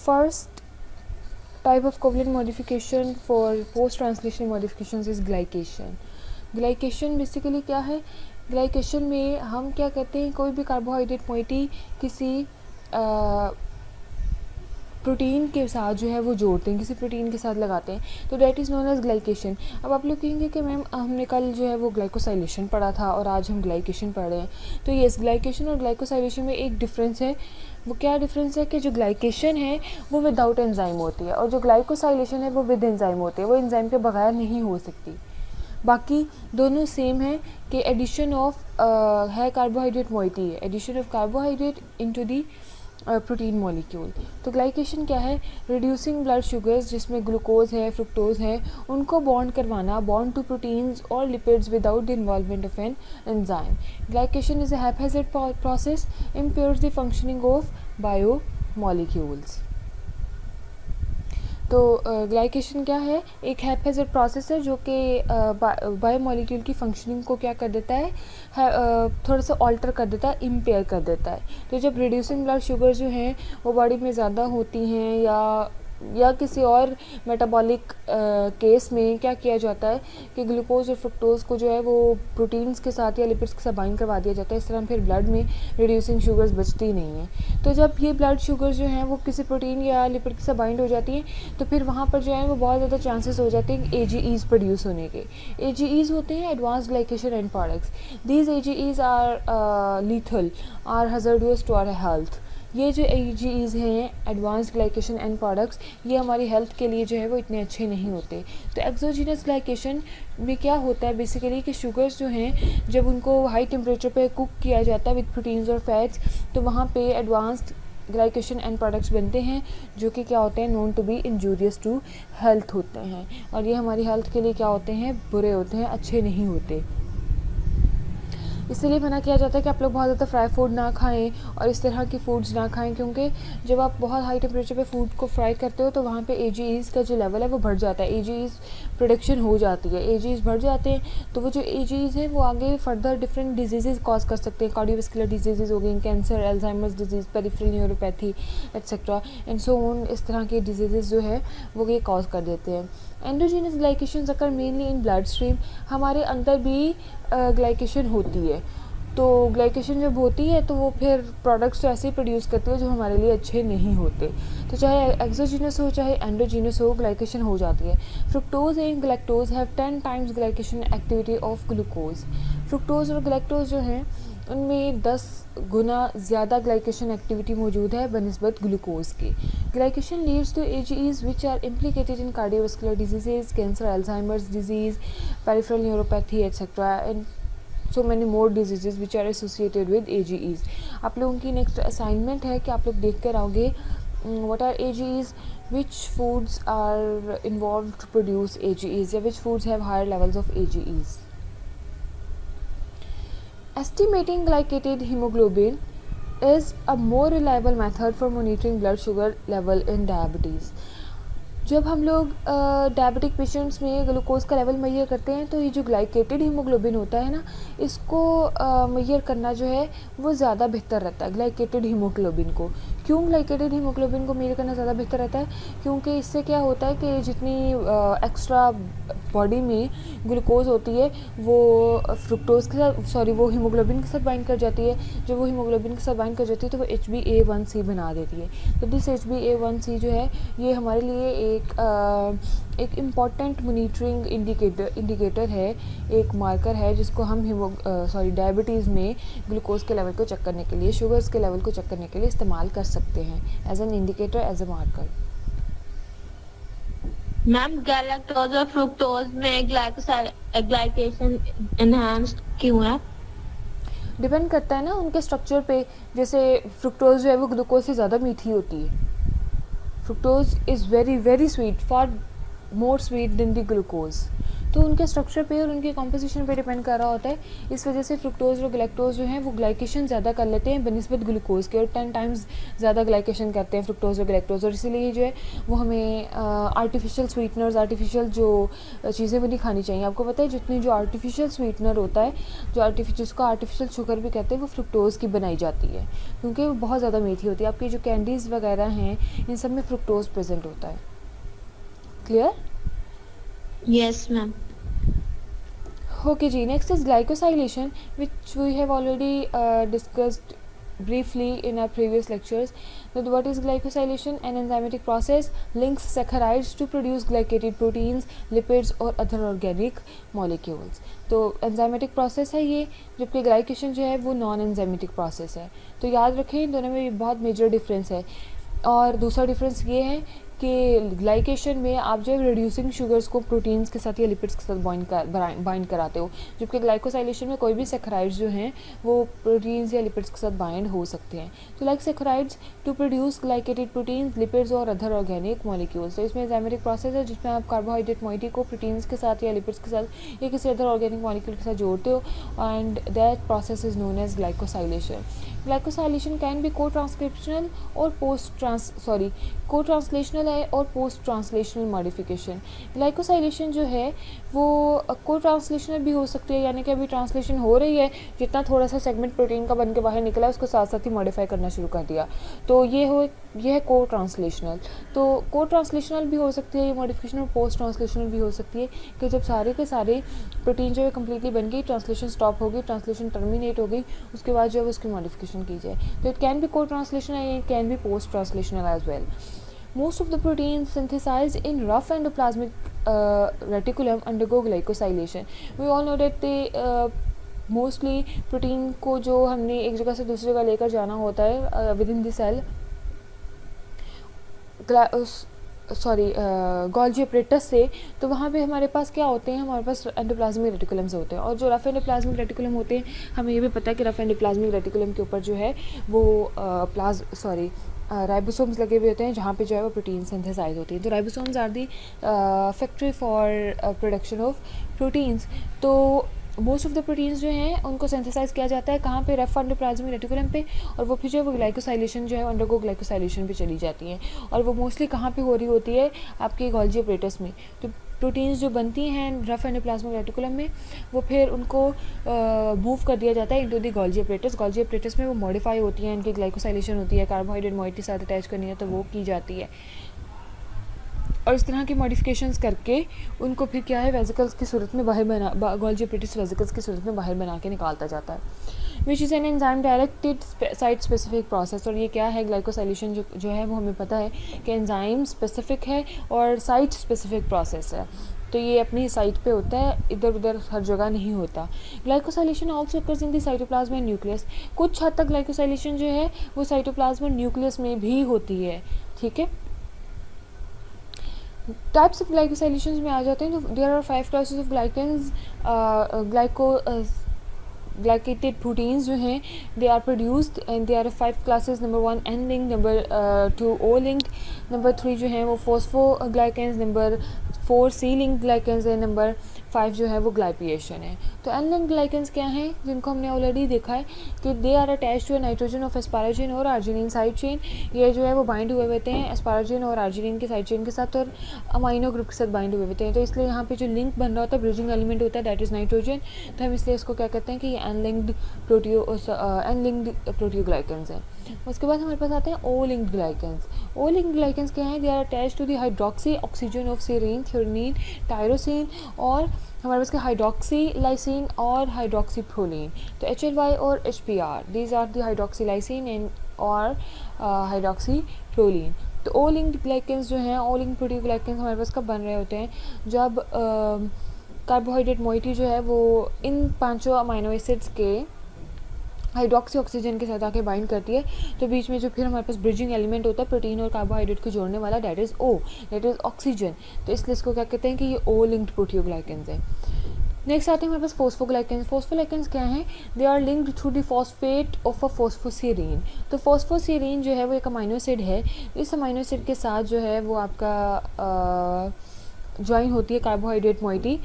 first type of covalent modification for post translational modifications is glycation. Glycation basically क्या है? Glycation में हम क्या करते हैं, कोई भी कार्बोहाइड्रेट मोइटी किसी प्रोटीन के साथ जो है वो जोड़ते हैं, किसी प्रोटीन के साथ लगाते हैं, तो that is known as glycation. अब आप लोग कहेंगे कि मैम हमने कल जो है वो ग्लाइकोसाइलेशन पढ़ा था और आज हम ग्लाइकेशन पढ़ रहे हैं. तो येस, ग्लाइकेशन और ग्लाइकोसाइलेशन में एक डिफरेंस है. वो क्या डिफरेंस है कि जो ग्लाइकेशन है वो विदाउट एंजाइम होती है और जो ग्लाइकोसाइलेशन है वो विद एंजाइम होती है. वो एंजाइम के बगैर नहीं हो सकती. बाकी दोनों सेम है कि एडिशन ऑफ है कार्बोहाइड्रेट मोइटी है, addition of carbohydrate into the protein molecule. तो ग्लाइकेशन क्या है? रिड्यूसिंग ब्लड शुगर्स जिसमें ग्लूकोज है, फ्रुक्टोज है, उनको बॉन्ड करवाना, बॉन्ड टू प्रोटीन्स और lipids without the involvement of an enzyme. Glycation is a haphazard process, impairs the functioning of biomolecules. तो ग्लाइकेशन क्या है? एक हैप्पैजार्ड प्रोसेस है जो कि बायोमॉलिक्यूल की फंक्शनिंग को क्या कर देता है, थोड़ा सा ऑल्टर कर देता है, इम्पेयर कर देता है. तो जब रिड्यूसिंग ब्लड शुगर जो हैं वो बॉडी में ज़्यादा होती हैं या किसी और मेटाबॉलिक केस में क्या किया जाता है कि ग्लूकोज और फ्रुक्टोज को जो है वो प्रोटीन्स के साथ या लिपिड्स के साथ बाइंड करवा दिया जाता है. इस तरह फिर ब्लड में रिड्यूसिंग शुगर्स बचती नहीं हैं. तो जब ये ब्लड शुगर जो हैं वो किसी प्रोटीन या लिपिड के साथ बाइंड हो जाती हैं तो फिर वहाँ पर जो है वो बहुत ज़्यादा चांसेस हो जाते हैं AGEs प्रोड्यूस होने के. AGEs होते हैं advance glycation end products. These AGEs are lethal, are hazardous to our health. ये जो AGEs हैं एडवांस ग्लाइकेशन एंड प्रोडक्ट्स, ये हमारी हेल्थ के लिए जो है वो इतने अच्छे नहीं होते. तो एक्सोजीनस ग्लाइकेशन में क्या होता है बेसिकली कि शुगर्स जो हैं जब उनको हाई टेम्परेचर पे कुक किया जाता है विद प्रोटीन्स और फैट्स, तो वहाँ पे एडवांस्ड ग्लाइकेशन एंड प्रोडक्ट्स बनते हैं जो कि क्या होते हैं, known to be injurious to health होते हैं. और ये हमारी हेल्थ के लिए क्या होते हैं, बुरे होते हैं, अच्छे नहीं होते. इसलिए मना किया जाता है कि आप लोग बहुत ज़्यादा फ्राई फूड ना खाएं और इस तरह की फूड्स ना खाएं, क्योंकि जब आप बहुत हाई टेम्परेचर पे फूड को फ्राई करते हो तो वहाँ पे AGEs का जो लेवल है वो बढ़ जाता है. AGEs प्रोडक्शन हो जाती है, AGEs बढ़ जाते हैं. तो वो जो AGEs हैं वो आगे फर्दर डिफरेंट डिजीज़ कॉज कर सकते हैं. कार्डियोवैस्कुलर डिजीज़ हो गई, cancer, Alzheimer's disease, peripheral neuropathy etcetera and so on. इस तरह के डिजीज़ जो है वो ये कॉज कर देते हैं. Endogenous glycation occur mainly in blood stream. हमारे अंदर भी ग्लाइकेशन होती है. तो ग्लाइकेशन जब होती है तो वो फिर प्रोडक्ट्स तो ऐसे ही प्रोड्यूस करती है जो हमारे लिए अच्छे नहीं होते. तो चाहे एक्सोजीनस हो चाहे एंडोजीनस हो, ग्लाइकेशन हो जाती है. Fructose and galactose have 10 times glycation activity of glucose. Fructose और गैलेक्टोज जो हैं उनमें 10 गुना ज़्यादा ग्लाइकेशन एक्टिविटी मौजूद है बनिस्बत ग्लूकोज के. Glycation leads to AGEs which are implicated in cardiovascular disease, cancer, Alzheimer's disease, peripheral neuropathy etcetera and so many more diseases which are associated with AGEs. आप लोगों की नेक्स्ट असाइनमेंट है कि आप लोग देख कर आओगे what are AGEs, which foods are involved to produce AGEs या which foods have higher levels of AGEs. Estimating glycated hemoglobin is a more reliable method for monitoring blood sugar level in diabetes. जब हम लोग diabetic patients में glucose का level major करते हैं तो ये जो ग्लाइकेटेड हीमोग्लोबिन होता है ना, इसको मेजर करना जो है वो ज़्यादा बेहतर रहता है. ग्लाइकेटेड हीमोग्लोबिन को क्यों ग्लाइकेटेड हीमोग्लोबिन को मेजर करना ज़्यादा बेहतर रहता है? क्योंकि इससे क्या होता है कि जितनी एक्स्ट्रा बॉडी में ग्लूकोज होती है वो फ्रुक्टोज के साथ वो हीमोग्लोबिन के साथ बाइंड कर जाती है. जब वो हीमोग्लोबिन के साथ बाइंड कर जाती है तो वो HbA1c बना देती है. तो दिस HbA1c जो है ये हमारे लिए एक इम्पॉर्टेंट मॉनिटरिंग इंडिकेटर है, एक मार्कर है जिसको हम डायबिटीज़ में ग्लूकोज के लेवल को चेक करने के लिए, शुगर्स के लेवल को चेक करने के लिए इस्तेमाल कर सकते हैं as an indicator, as a marker. Ma'am galactose और फ्रुक्टोज में ग्लाइकेशन एनहांस्ड क्यों है? डिपेंड करता है ना उनके स्ट्रक्चर पे. जैसे फ्रुक्टोज जो है वो ग्लूकोज से ज़्यादा मीठी होती है. Fructose is very very sweet, far more sweet than the glucose. तो उनके स्ट्रक्चर पे और उनके कॉम्पोजिशन पे डिपेंड कर रहा होता है। इस वजह से फ्रुक्टोज और गलैक्टोज जो हैं वो ग्लाइकेशन ज़्यादा कर लेते हैं बनिस्बत ग्लूकोज के, और 10 टाइम्स ज़्यादा ग्लाइकेशन करते हैं फ्रुक्टोज और गलैक्टोज, और इसीलिए जो है वो हमें आर्टिफिशियल स्वीटनर्स, आर्टिफिशियल जो चीज़ें वो नहीं खानी चाहिए। आपको पता है जितनी जो आर्टिफिशियल स्वीटनर होता है, जिसको आर्टिफिशियल शुगर भी कहते हैं, वो फ्रुक्टोज की बनाई जाती है, क्योंकि वो बहुत ज़्यादा मीठी होती है। आपकी जो कैंडीज़ वगैरह हैं इन सब में फ्रुक्टोज प्रेजेंट होता है। क्लियर? Yes, ma'am. Okay जी, next is glycosylation, which we have already discussed briefly in our previous lectures. That what is glycosylation? An enzymatic process links saccharides to produce glycated proteins, lipids और other organic molecules. तो enzymatic process है ये, जबकि glycation जो है वो non enzymatic process है। तो याद रखें इन दोनों में बहुत मेजर डिफरेंस है। और दूसरा डिफरेंस ये है कि ग्लाइकेशन में आप जो है रिड्यूसिंग शुगर्स को प्रोटीन्स के साथ या लिपिड्स के साथ बाइंड कराते हो, जबकि ग्लाइकोसाइलेशन में कोई भी सैकराइड्स जो हैं वो प्रोटीन्स या लिपिड्स के साथ बाइंड हो सकते हैं। तो like saccharides to produce glycated proteins, lipids और अदर ऑर्गेनिक मॉलिक्यूल्स। तो इसमें एंजाइमेटिक प्रोसेस है जिसमें आप कार्बोहाइड्रेट मोइटी को प्रोटीन्स के साथ या लिपिड्स के साथ या किसी अदर ऑर्गेनिक मॉलिक्यूल के साथ जोड़ते हो, and that process is known as glycosylation. Glycosylation can be co-transcriptional और को-ट्रांसलेशनल है और पोस्ट ट्रांसलेशनल मॉडिफिकेशन। ग्लाइकोसाइलेशन जो है वो को-ट्रांसलेशनल भी हो सकती है, यानी कि अभी ट्रांसलेशन हो रही है, जितना थोड़ा सा सेगमेंट प्रोटीन का बन के बाहर निकला उसको साथ साथ ही मॉडिफाई करना शुरू कर दिया, तो ये है को-ट्रांसलेशनल। तो को-ट्रांसलेशनल भी हो सकती है ये मॉडिफिकेशन, और पोस्ट ट्रांसलेशनल भी हो सकती है कि जब सारे के सारे प्रोटीन जो है कम्प्लीटली बन गई, ट्रांसलेशन स्टॉप हो गई, ट्रांसलेशन टर्मिनेट हो गई, उसके बाद जो है उसकी मॉडिफिकेशन की जाए। तो it can be co-translational and it can be post translational as well. Most of the proteins synthesized in rough endoplasmic reticulum undergo glycosylation. We all know that they mostly protein को जो हमने एक जगह से दूसरी जगह लेकर जाना होता है within the cell, Golgi apparatus से, तो वहाँ पे हमारे पास क्या होते हैं, हमारे पास एंडोप्लाज्मिक रेटिकुलम्स होते हैं। और जो रफ एंडोप्लाज्मिक रेटिकुलम होते हैं, हमें ये भी पता है कि रफ एंडोप्लाज्मिक रेटिकुलम के ऊपर जो है वो राइबोसोम्स लगे हुए होते हैं, जहाँ पे जो है वो प्रोटीन सिंथेसाइज होती है। तो ribosomes are the factory for production of proteins. तो मोस्ट ऑफ द प्रोटीन्स जो हैं उनको सिंथेसाइज किया जाता है कहाँ पे, रफ एंडोप्लाज्मिक रेटिकुलम पे, और वो फिर जो है वो ग्लाइकोसाइलेशन जो है अंडरगो ग्लाइकोसाइलेशन पे चली जाती हैं। और वो मोस्टली कहाँ पे हो रही होती है, आपके गोल्गी अपरेटस में। तो प्रोटीन्स जो बनती हैं रफ एंडोप्लाज्मिक रेटिकुलम में, वो फिर उनको मूव कर दिया जाता है into the Golgi apparatus. Golgi apparatus में वो मॉडिफाई होती हैं, इनकी ग्लाइकोसाइलेशन होती है, कार्बोहाइड्रेट मोइटी साथ अटैच करनी है तो वो की जाती है, और इस तरह की मॉडिफिकेशंस करके उनको फिर क्या है वेसिकल्स की सूरत में बाहर गोल्गी अपरेटस वेसिकल्स की सूरत में बाहर बना के निकालता जाता है, which is an enzyme directed site specific process. और ये क्या है ग्लाइकोसाइलेशन जो है वो हमें पता है कि एंजाइम स्पेसिफिक है और साइट स्पेसिफिक प्रोसेस है, तो ये अपनी साइट पे होता है, इधर उधर हर जगह नहीं होता। Glycosylation also occurs in the cytoplasm and nucleus. कुछ हद तक ग्लाइकोसाइलेशन जो है वो साइटोप्लाज्म और न्यूक्लियस में भी होती है, ठीक है। टाइप्स ऑफ ग्लाइकोसाइलेशन में आ जाते हैं, तो there are 5 classes of glycans. Glycated proteins जो हैं they are produced and they are 5 classes. Number 1 N linked, number 2 O linked, number 3 जो हैं वो फॉस्फोग्लाइकेंस, नंबर 4 सी लिंक्ड ग्लाइकेंस है, नंबर 5 जो है वो ग्लाइपिएशन है। तो एन लिंक्ड ग्लाइकेंस क्या हैं, जिनको हमने ऑलरेडी देखा है कि they are attach to nitrogen of asparagine और आर्जिनिन साइड चेन। ये जो है वो बाइंड हुए होते हैं एस्पाराजिन और आर्जिनिन के साइड चेन के साथ और अमाइनो ग्रुप के साथ बाइंड हुए होते हैं। तो इसलिए यहाँ पे जो लिंक बन रहा होता है, ब्रिजिंग एलिमेंट होता है, दैट इज़ नाइट्रोजन। तो हम इसलिए इसको क्या कहते हैं कि ये एन लिंक्ड प्रोटियोग्लाइकेंस है। उसके बाद हमारे पास आते हैं O linked ग्लाइकेंस। O linked glycans क्या है, they are attach to the hydroxy oxygen of serine, threonine, tyrosine, और हमारे पास हाइड्रोक्सी लाइसिन और हाइड्रोक्सी प्रोलीन। तो HLY और HBr, these are the hydroxy lysine and और हाइड्रोक्सी प्रोलीन। तो ओ लिंक्ड ग्लाइकेंस जो हैं, ओ लिंक्ड प्रोटियोग्लाइकेंस हमारे पास कब बन रहे होते हैं, जब कार्बोहाइड्रेट मोइटी जो है वो इन 5 अमाइनो एसिड्स के हाइड्रोक्सी ऑक्सीजन के साथ आके बाइंड करती है, तो बीच में जो फिर हमारे पास ब्रिजिंग एलिमेंट होता है प्रोटीन और कार्बोहाइड्रेट को जोड़ने वाला, that is O, that is oxygen. तो इसलिए इसको क्या कहते हैं कि ये O लिंक्ड प्रोटियोग्लाइकेंस है। नेक्स्ट आते हैं हमारे पास फॉस्फोग्लाइकेंस। फॉस्फोग्लाइकेंस क्या हैं, they are linked through the phosphate of a phosphoserine. तो फॉस्फोसीरीन जो है वो एक अमाइनो एसिड है, इस अमाइनो एसिड के साथ जो है वो आपका ज्वाइन होती है कार्बोहाइड्रेट मोइटी,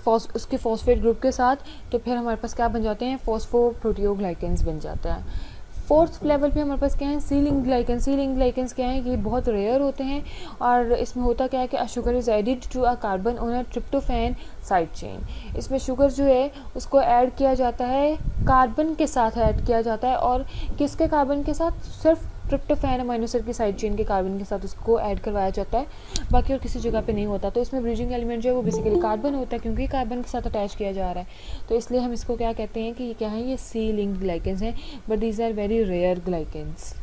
उसके फॉस्फेट ग्रुप के साथ, तो फिर हमारे पास क्या बन जाते हैं, फॉस्फोप्रोटियोग्लाइकेंस बन जाता है। फोर्थ लेवल पे हमारे पास क्या है, सी लिंक्ड ग्लाइकेंस। सी लिंक्ड ग्लाइकेंस क्या है, ये बहुत रेयर होते हैं और इसमें होता क्या है कि a sugar is added to a carbon on a tryptophan side chain. इसमें शुगर जो है उसको ऐड किया जाता है, कार्बन के साथ ऐड किया जाता है, और किसके कार्बन के साथ, सिर्फ ट्रिप्टोफैन अमीनो एसिड की साइड चेन के कार्बन के साथ उसको ऐड करवाया जाता है, बाकी और किसी जगह पे नहीं होता। तो इसमें ब्रिजिंग एलिमेंट जो है वो बेसिकली कार्बन होता है, क्योंकि कार्बन के साथ अटैच किया जा रहा है, तो इसलिए हम इसको क्या कहते हैं कि ये क्या है, ये सी लिंक्ड ग्लाइकेंस हैं, but these are very rare glycans,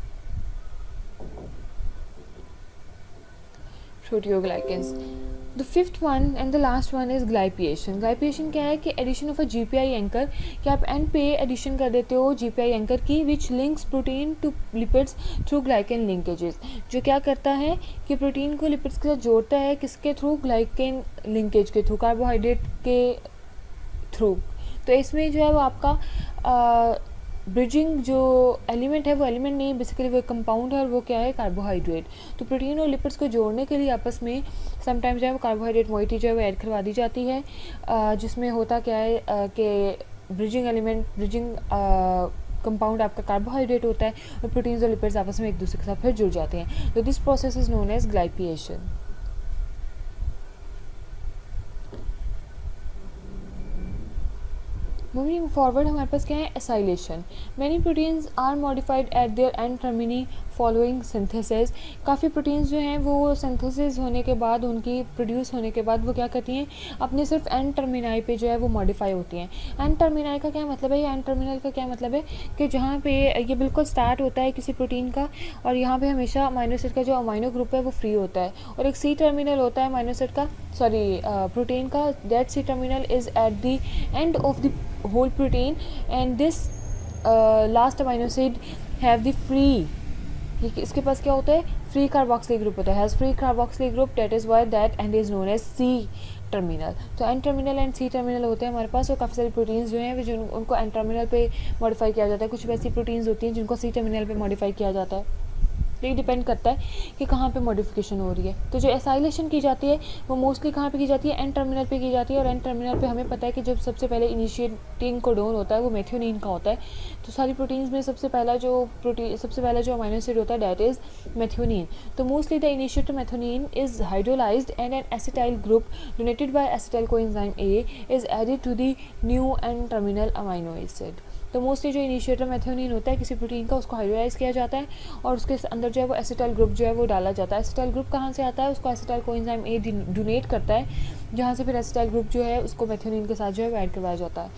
proteoglycans. The fifth one and the last one is glypiation. Glypiation क्या है कि addition of a GPI anchor, कि आप एंड पे एडिशन कर देते हो जीपीआई एंकर की, which links protein to lipids through glycan linkages. जो क्या करता है कि प्रोटीन को लिपिड्स के साथ जोड़ता है, किसके थ्रू, ग्लाइकेन लिंकेज के थ्रू, कार्बोहाइड्रेट के थ्रू। तो इसमें जो है वो आपका ब्रिजिंग जो एलिमेंट है वो एलिमेंट नहीं, बेसिकली वो कंपाउंड है, और वो क्या है, कार्बोहाइड्रेट। तो प्रोटीन और लिपिड्स को जोड़ने के लिए आपस में समटाइम्स जो है वो कार्बोहाइड्रेट मोइटी जो है वो ऐड करवा दी जाती है, जिसमें होता क्या है कि ब्रिजिंग एलिमेंट, ब्रिजिंग कंपाउंड आपका कार्बोहाइड्रेट होता है, और प्रोटीन्स और लिपिड्स आपस में एक दूसरे के साथ फिर जुड़ जाते हैं। तो this process is known as glypiation. Moving forward हमारे पास क्या है, acylation. Many proteins are modified at their end termini following synthesis. काफ़ी प्रोटीन्स जो हैं वो सिंथेसिस होने के बाद, उनकी प्रोड्यूस होने के बाद वो क्या करती हैं, अपने सिर्फ एंड टर्मिनाई पे जो है वो मॉडिफाई होती हैं। एंड टर्मिनाई का क्या मतलब है, या एंड टर्मिनल का क्या मतलब है, कि जहाँ पे ये बिल्कुल स्टार्ट होता है किसी प्रोटीन का, और यहाँ पे हमेशा अमीनो एसिड का जो अमीनो ग्रुप है वो फ्री होता है, और एक सी टर्मिनल होता है अमीनो एसिड का, सॉरी प्रोटीन का, that C terminal is at the end of the whole protein, and this last amino acid have the free, इसके पास क्या होता है, फ्री कार्बोक्सिलिक ग्रुप होता है, has free carboxylic group, that is why that end is known as C terminal. तो N terminal and C terminal होते हैं हमारे पास, और काफ़ी सारी प्रोटीन्स जो हैं जो उनको एन टर्मिनल पे मॉडिफाई किया जाता है, कुछ वैसी प्रोटीन्स होती हैं जिनको सी टर्मिनल पे मॉडिफाई किया जाता है। ये डिपेंड करता है कि कहाँ पे मॉडिफिकेशन हो रही है। तो जो एसाइलेशन की जाती है वो मोस्टली कहाँ पे की जाती है, एन टर्मिनल पे की जाती है, और एन टर्मिनल पे हमें पता है कि जब सबसे पहले इनिशिएटिंग कोडोन होता है वो मेथियोनिन का होता है। तो सारी प्रोटीन्स में सबसे पहला जो अमीनो एसिड होता है दैट इज़ मेथियोनिन। तो mostly the initiator methionine is hydrolysed and an acetyl group donated by acetyl coenzyme A is added to the new N terminal amino acid. तो मोस्टली जो initiator methionine होता है किसी protein का, उसको hydrolyse किया जाता है, और उसके अंदर जो है वो एसिटाइल ग्रुप जो है वो डाला जाता है। एसिटाइल ग्रुप कहाँ से आता है, उसको एसिटाइल कोएंजाइम ए डोनेट करता है, जहाँ से फिर एसिटाइल ग्रुप जो है उसको मेथियोनिन के साथ जो है वो ऐड करवाया जाता है।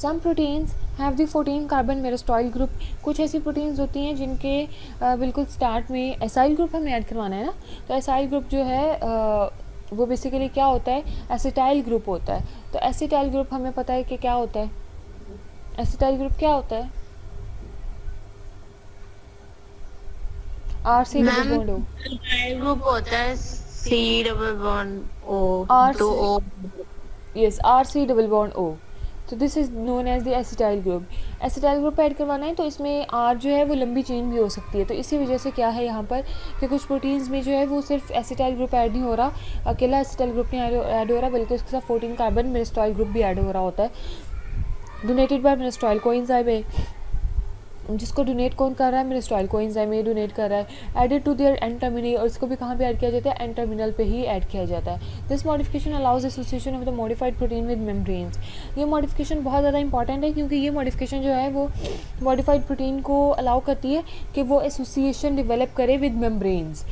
Some proteins have the 14 carbon myristyl group. कुछ ऐसी प्रोटीन्स होती हैं जिनके बिल्कुल स्टार्ट में एसाइल ग्रुप हमें ऐड करवाना है ना, तो एसाइल ग्रुप जो है वो बेसिकली क्या होता है, एसिटाइल ग्रुप होता है। तो एसिटाइल ग्रुप हमें पता है कि क्या होता है, एसिटाइल ग्रुप क्या होता है, R C double bond O, group होता है C double bond O, R तो O, yes, R C double bond O. तो this is known as the acetyl group. Acetyl group add करवाना है तो इसमें आर जो है वो लंबी चेन भी हो सकती है। तो इसी वजह से क्या है यहाँ पर कि कुछ प्रोटीन्स में जो है वो सिर्फ एसिटाइल ग्रुप ऐड नहीं हो रहा, अकेला एसिटाइल ग्रुप नहीं ऐड हो रहा, बल्कि उसके साथ 14 कार्बन मेरिस्टाइल ग्रुप भी ऐड हो रहा होता है, डोनेटेड बाय मेरिस्टाइल कोएंजाइम ए। जिसको डोनेट कौन कर रहा है, मेरिस्टाइल कोएंजाइम ए डोनेट कर रहा है, added to their N terminal, और इसको भी कहाँ पे ऐड किया जाता है, एन टर्मिनल पे ही ऐड किया जाता है। This modification allows association of the modified protein with membranes. ये मॉडिफिकेशन बहुत ज़्यादा इंपॉर्टेंट है, क्योंकि ये मॉडिफिकेशन जो है वो मॉडिफाइड प्रोटीन को अलाउ करती है कि वो एसोसिएशन डेवलप करे विद मेम्ब्रेन्स।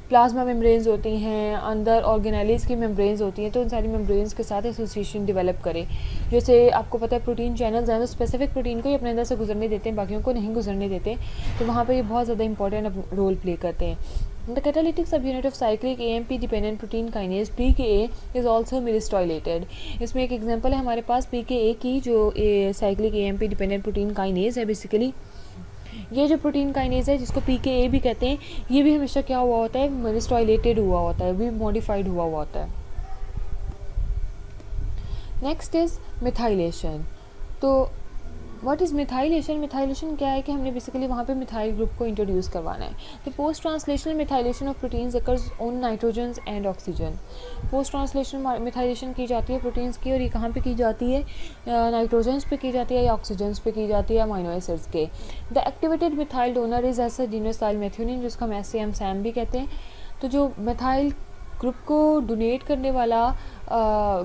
प्लाज्मा मेम्ब्रेन्स होती हैं, अंदर ऑर्गेनेलीज की मेम्ब्रेन्स होती हैं, तो उन सारी मेम्ब्रेन्स के साथ एसोसिएशन डेवलप करे। जैसे आपको पता है प्रोटीन चैनल्स हैं, तो स्पेसिफिक प्रोटीन को ही अपने अंदर से गुजरने देते हैं, बाकियों को नहीं गुजरने देते, तो वहाँ पे ये बहुत ज़्यादा इंपॉर्टेंट रोल प्ले करते हैं। The catalytic subunit of cyclic AMP dependent protein kinase PKA is also myristylated. इसमें एक एग्जाम्पल है हमारे पास PKA की, जो cyclic AMP dependent protein kinase है। बेसिकली ये जो प्रोटीन काइनेज है जिसको PKA भी कहते हैं, ये भी हमेशा क्या हुआ होता है, मेरिस्टाइलेटेड हुआ होता है, भी मॉडिफाइड हुआ होता है। Next is methylation. तो व्हाट इज़ मिथाइलेशन? मिथाइलेशन क्या है कि हमने बेसिकली वहाँ पे मिथाइल ग्रुप को इंट्रोड्यूस करवाना है। तो post translational methylation of proteins occurs on nitrogen and oxygen. Post translational methylation की जाती है प्रोटीन्स की, और ये कहाँ पे की जाती है? नाइट्रोजन्स पे की जाती है या ऑक्सीजन्स पे की जाती है, अमीनो एसिड्स के। The activated methyl donor is adenosyl methionine, जिसको हम SAM भी कहते हैं। तो जो मिथाइल ग्रुप को डोनेट करने वाला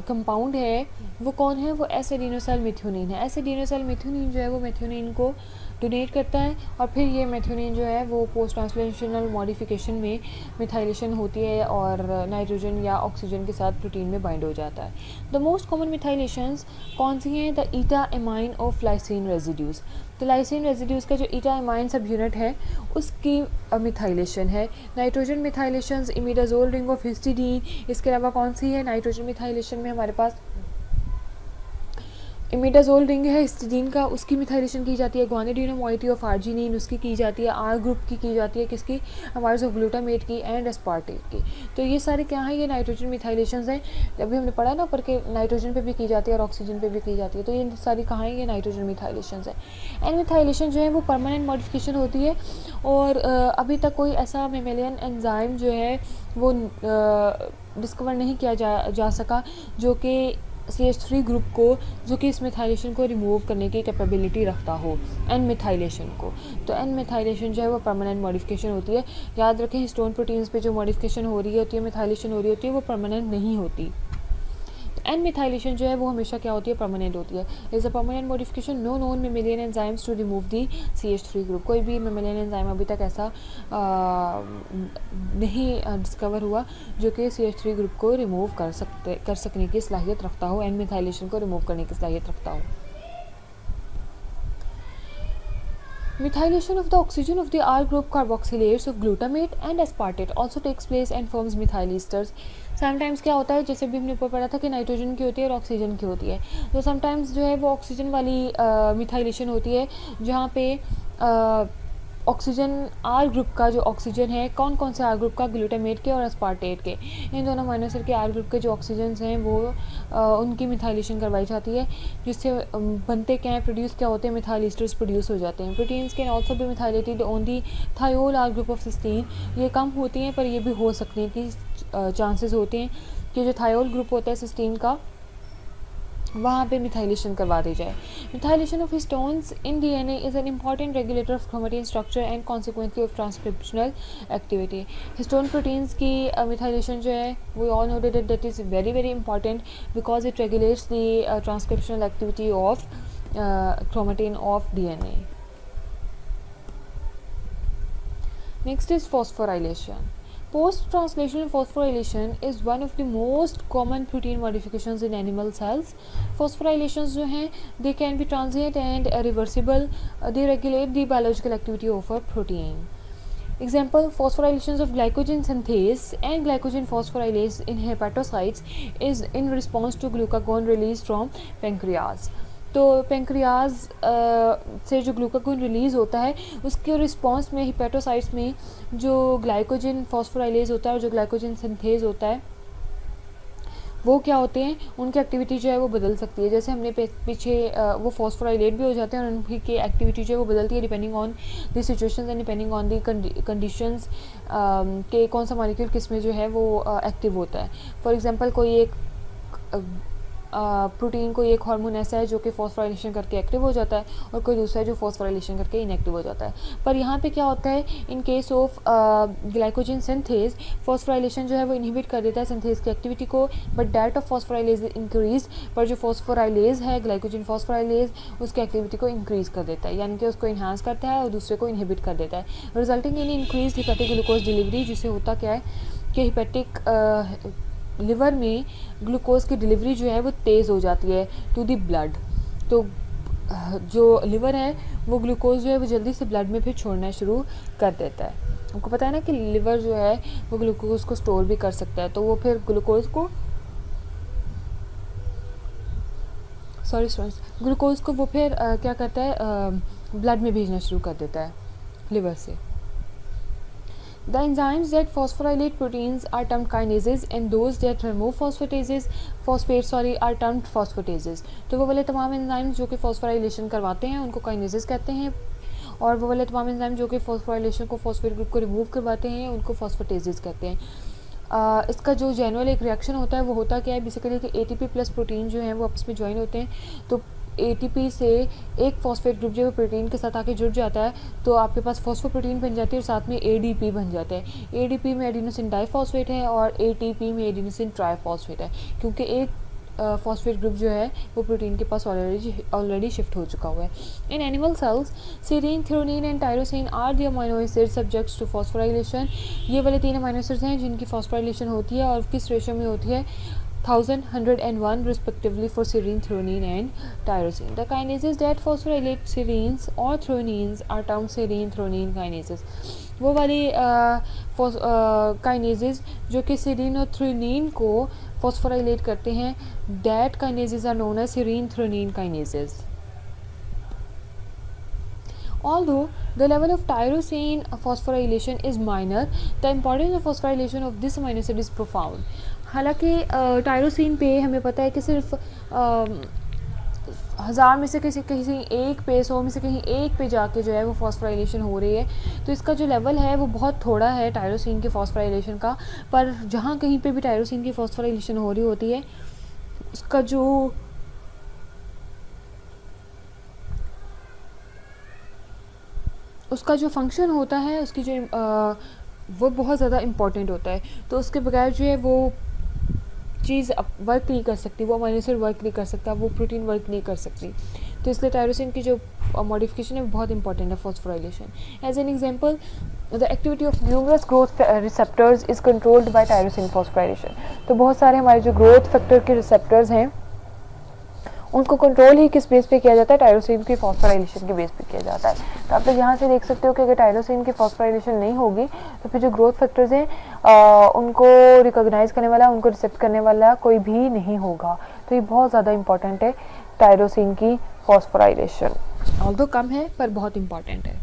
कंपाउंड है वो कौन है? वो एसिडिनोसाइल मेथियोनिन है। एसिडिनोसाइल मेथियोनिन जो है वो मेथियोनिन को डोनेट करता है, और फिर ये मेथियोनिन जो है वो पोस्ट ट्रांसलेशनल मॉडिफिकेशन में मिथाइलेशन होती है और नाइट्रोजन या ऑक्सीजन के साथ प्रोटीन में बाइंड हो जाता है। द मोस्ट कॉमन मिथाइलेशंस कौन सी हैं? The eta amine of lysine residues. तो लाइसिन रेजिड्यूज़ का जो ईटा एमाइन सब यूनिट है उसकी मिथाइलेशन है। Nitrogen methylations imidazole ring of histidine. इसके अलावा कौन सी है? नाइट्रोजन मिथाइलेशन में हमारे पास इमिडाजोल रिंग है हिस्टिडीन का, उसकी मिथाइलेशन की जाती है। ग्वानिडीन मोइटी ऑफ आर्जिनिन, उसकी की जाती है। आर ग्रुप की जाती है किसकी? अमाइड्स ऑफ ग्लूटामेट की एंड एस्पार्टेट की। तो ये सारे क्या हैं? ये नाइट्रोजन मिथाइलेशंस हैं। अभी हमने पढ़ा ना ऊपर के नाइट्रोजन पे भी की जाती है और ऑक्सीजन पे भी की जाती है। तो ये सारी कहाँ हैं? ये नाइट्रोजन मिथाइलेशंस हैं। एंड मिथाइलेशन जो है वो परमानेंट मॉडिफिकेशन होती है, और अभी तक कोई ऐसा मेमेलियन एंजाइम जो है वो डिस्कवर नहीं किया जा सका जो कि CH3 ग्रुप को, जो कि इस मिथाइलेशन को रिमूव करने की कैपेबिलिटी रखता हो एन मिथाइलेशन को। तो एन मिथाइलेशन जो है वो परमानेंट मॉडिफिकेशन होती है। याद रखें हिस्टोन प्रोटीन्स पे जो मॉडिफिकेशन हो रही होती है, मिथाइलेशन हो रही होती है, वो परमानेंट नहीं होती। तो एन मिथाइलेशन जो है वो हमेशा क्या होती है? परमानेंट होती है। Is a permanent modification no known mammalian enzymes to remove the CH3 group. कोई भी मेमेलियन एंजाइम अभी तक ऐसा नहीं डिस्कवर हुआ जो कि CH3 ग्रुप को रिमूव कर सकने की सलाहियत रखता हो, एन मिथाइलेशन को रिमूव करने की सलाहियत रखता हो। Methylation of the oxygen of the R group carboxylates of glutamate and aspartate also takes place and forms methyl esters. Sometimes क्या होता है, जैसे भी हमने ऊपर पढ़ा था कि नाइट्रोजन की होती है और ऑक्सीजन की होती है, तो समटाइम्स जो है वो ऑक्सीजन वाली मिथाइलेशन होती है, जहाँ पे ऑक्सीजन आर ग्रुप का जो ऑक्सीजन है, कौन कौन से आर ग्रुप का? ग्लूटामेट के और एस्पार्टेट के। इन दोनों अमीनो एसिड के आर ग्रुप के जो ऑक्सीजन्स हैं वो उनकी मिथाइलेशन करवाई जाती है, जिससे बनते क्या हैं? प्रोड्यूस क्या होते हैं? मिथाइल ईस्टर्स प्रोड्यूस हो जाते हैं। प्रोटीन्स कैन ऑल्सो भी methylated on the thiol R group of cysteine. ये कम होती हैं पर ये भी हो सकती हैं कि चांसेस होते हैं कि जो थायोल ग्रुप होता है सिस्टीन का, वहाँ पे मिथाइलेशन करवा दी जाए। Methylation of histones in DNA is an important regulator of chromatin structure and consequently of transcriptional activity. Histone proteins की मिथाइलेशन जो है वो all noted that is very very important because it regulates the transcriptional activity of chromatin of DNA. Next is phosphorylation. Post-translational phosphorylation is one of the most common protein modifications in animal cells. Phosphorylations जो हैं they can be transient and reversible. They regulate the biological activity of a protein. Example: phosphorylations of glycogen synthase and glycogen phosphorylase in hepatocytes is in response to glucagon release from pancreas. तो pancreas से जो glucagon release होता है उसके response में hepatocytes में जो glycogen phosphorylase होता है और जो ग्लाइकोजन सिंथेज होता है वो क्या होते हैं? उनकी एक्टिविटी जो है वो बदल सकती है। जैसे हमने पीछे वो फॉस्फोराइलेट भी हो जाते हैं और उनकी एक्टिविटी जो है वो बदलती है depending on the situations and depending on the conditions के कौन सा मॉलिक्यूल किस में जो है वो एक्टिव होता है। फॉर एग्जांपल कोई एक प्रोटीन कोई एक हार्मोन ऐसा है जो कि फॉस्फोराइलेशन करके एक्टिव हो जाता है और कोई दूसरा है जो फॉस्फोराइलेशन करके इनएक्टिव हो जाता है। पर यहाँ पे क्या होता है, in case of glycogen synthase phosphorylation जो है वो इनहिबिट कर देता है सिंथेज की एक्टिविटी को, but that of phosphorylase increase, पर जो फॉस्फोराइलेज है ग्लाइकोजन फॉस्फोराइलेज उसकी एक्टिविटी को इंक्रीज कर देता है, यानी कि उसको इन्हांस करता है और दूसरे को इनहिबिट कर देता है, resulting in increase hepatic glucose delivery, जिससे होता क्या है कि हिपेटिक लिवर में ग्लूकोज की डिलीवरी जो है वो तेज़ हो जाती है टू द ब्लड। तो जो लिवर है वो ग्लूकोज जो है वो जल्दी से ब्लड में फिर छोड़ना शुरू कर देता है। आपको पता है ना कि लिवर जो है वो ग्लूकोज को स्टोर भी कर सकता है, तो वो फिर ग्लूकोज को वो फिर क्या करता है, ब्लड में भेजना शुरू कर देता है लिवर से। The enzymes that phosphorylate proteins are termed kinases and those that remove phosphates are termed phosphatases. तो वो वाले तमाम एंजाइम्स जो कि फॉस्फोराइलेशन करवाते हैं उनको काइनेजेस कहते हैं, और वो वाले तमाम एंजाइम जो कि फॉस्फोराइलेशन को फॉस्फेट ग्रुप को रिमूव करवाते हैं उनको फॉस्फेटेजेस कहते हैं। इसका जो जनरल एक रिएक्शन होता है वो होता क्या है बेसिकली कि ATP प्लस प्रोटीन जो है वो आपस में ज्वाइन होते हैं, तो ATP से एक फॉस्फेट ग्रुप जो है प्रोटीन के साथ आके जुड़ जाता है, तो आपके पास फॉस्फोप्रोटीन बन जाती है और साथ में ADP बन जाता है। ADP में एडिनोसिन डाइफॉस्फेट है और ATP में एडिनोसिन ट्राइफॉस्फेट है, क्योंकि एक फॉस्फेट ग्रुप जो है वो प्रोटीन के पास ऑलरेडी शिफ्ट हो चुका हुआ है। In animal cells serine, threonine and tyrosine are the amino acid subjects to phosphorylation. ये वाले 3 अमीनो एसिड्स हैं जिनकी फॉस्फोराइलेशन होती है, और किस रेशियो में होती है 1000, 100 and 1 respectively for serine, threonine and tyrosine. The kinases that phosphorylate serines or threonines are termed serine threonine kinases. वो वाली काइनेजेस जो कि सेरीन और थ्रोनिन को फॉस्फोराइलेट करते हैं, that kinases are known as serine threonine kinases. Although the level of tyrosine phosphorylation is minor, the importance of phosphorylation of this amino acid is profound. हालांकि tyrosine पे हमें पता है कि सिर्फ 1000 में से किसी एक पे 100 में से कहीं एक पे जाके जो है वो फॉस्फोराइलेशन हो रही है, तो इसका जो लेवल है वो बहुत थोड़ा है टायरोसिन के फॉस्फोराइलेशन का. पर जहाँ कहीं पे भी टायरोसिन की फॉस्फोराइलेशन हो रही होती है उसका जो फंक्शन होता है उसकी जो वो बहुत ज़्यादा इम्पॉर्टेंट होता है. तो उसके बगैर जो है वो चीज़ वर्क नहीं कर सकती, वो अमीनो एसिड वर्क नहीं कर सकता, वो प्रोटीन वर्क नहीं कर सकती. तो इसलिए टायरोसिन की जो मॉडिफिकेशन है वो बहुत इंपॉर्टेंट है phosphorylation. As an example, the activity of numerous growth receptors is controlled by tyrosine phosphorylation. तो बहुत सारे हमारे जो ग्रोथ फैक्टर के रिसेप्टर्स हैं उनको कंट्रोल ही किस बेस पे किया जाता है, टायरोसिन की फॉस्फोराइलेशन के बेस पे किया जाता है. तो आप लोग यहाँ से देख सकते हो कि अगर टायरोसिन की फॉस्फोराइलेशन नहीं होगी तो फिर जो ग्रोथ फैक्टर्स हैं उनको रिकॉग्नाइज करने वाला, उनको रिसेप्ट करने वाला कोई भी नहीं होगा. तो ये बहुत ज़्यादा इंपॉर्टेंट है टायरोसिन की फॉस्फोराइलेशन, ऑल्दो कम है पर बहुत इंपॉर्टेंट है.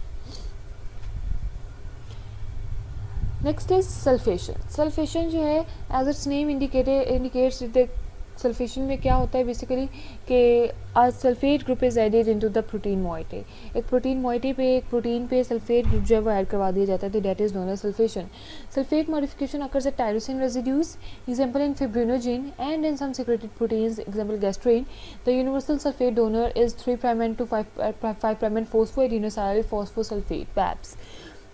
Next is sulphation. सल्फेशन जो है as its name indicates sulfation में क्या होता है बेसिकली कि sulfate group is added into the protein moiety. एक प्रोटीन मोइटी पे एक प्रोटीन पे सल्फेट ग्रुप जो है वो ऐड करवा दिया जाता है, तो that is known as sulfation. Sulfate modification occurs at tyrosine residues, example in fibrinogen, and in some secreted proteins, example gastrin. The universal sulfate donor is 3' to 5' phosphoadenosyl phosphosulfate PAPS.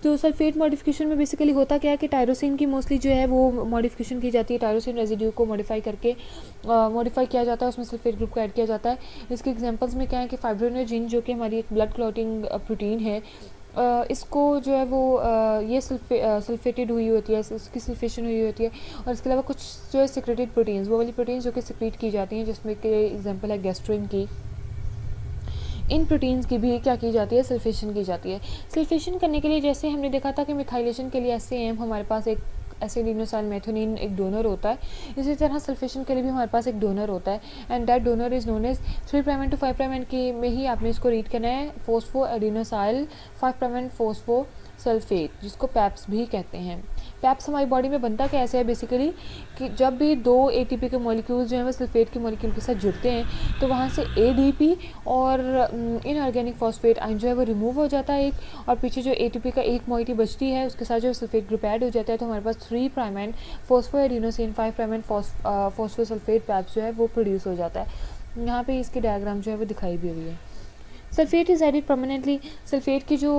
तो sulphate modification में basically होता क्या है कि tyrosine की mostly जो है वो मॉडिफिकेशन की जाती है, टायरोसिन रेजिड्यू को मॉडिफाई करके मॉडिफाई किया जाता है, उसमें सल्फेट ग्रुप को ऐड किया जाता है. इसके एग्जांपल्स में क्या है कि फाइब्रिनोजिन जो कि हमारी एक ब्लड क्लॉटिंग प्रोटीन है, इसको जो है वो ये सल्फेटेड हुई होती है, इसकी सल्फेशन हुई होती है. और इसके अलावा कुछ जो है सिक्रेटेड प्रोटीन्स, वो वाली प्रोटीन्स जो कि सिक्रीट की जाती हैं, जिसमें कि एग्जांपल है गैस्ट्रिन की. इन प्रोटीन्स की भी क्या की जाती है, सल्फेशन की जाती है. सल्फेशन करने के लिए जैसे हमने देखा था कि मिथाइलेशन के लिए SAM हमारे पास एक एसिडिनोसाइल मेथोनिन एक डोनर होता है, इसी तरह सल्फेशन के लिए भी हमारे पास एक डोनर होता है, and that donor is known as 3' to 5' की में ही आपने इसको रीड करना है, फोस्फोएडिनोसाइल 5' फोस्फोसल्फेट, जिसको पैप्स भी कहते हैं. पैप्स हमारी बॉडी में बनता कैसे है बेसिकली कि जब भी 2 ATP के मॉलिक्यूल्स जो हैं वो सल्फेट के मॉलिक्यूल के साथ जुड़ते हैं तो वहाँ से ADP और इनऑर्गेनिक फॉस्फेट आयन जो है वो रिमूव हो जाता है एक, और पीछे जो ATP का एक मॉइटी बचती है उसके साथ जो सल्फेट ग्रुप ऐड हो जाता है, तो हमारे पास 3' फोस्फोएडिनोसिन 5' फोस्फोसल्फेट पैप्स जो है वो प्रोड्यूस हो जाता है. यहाँ पे इसकी डायग्राम जो है वो दिखाई भी हुई है. Sulphate is added permanently. Sulphate की जो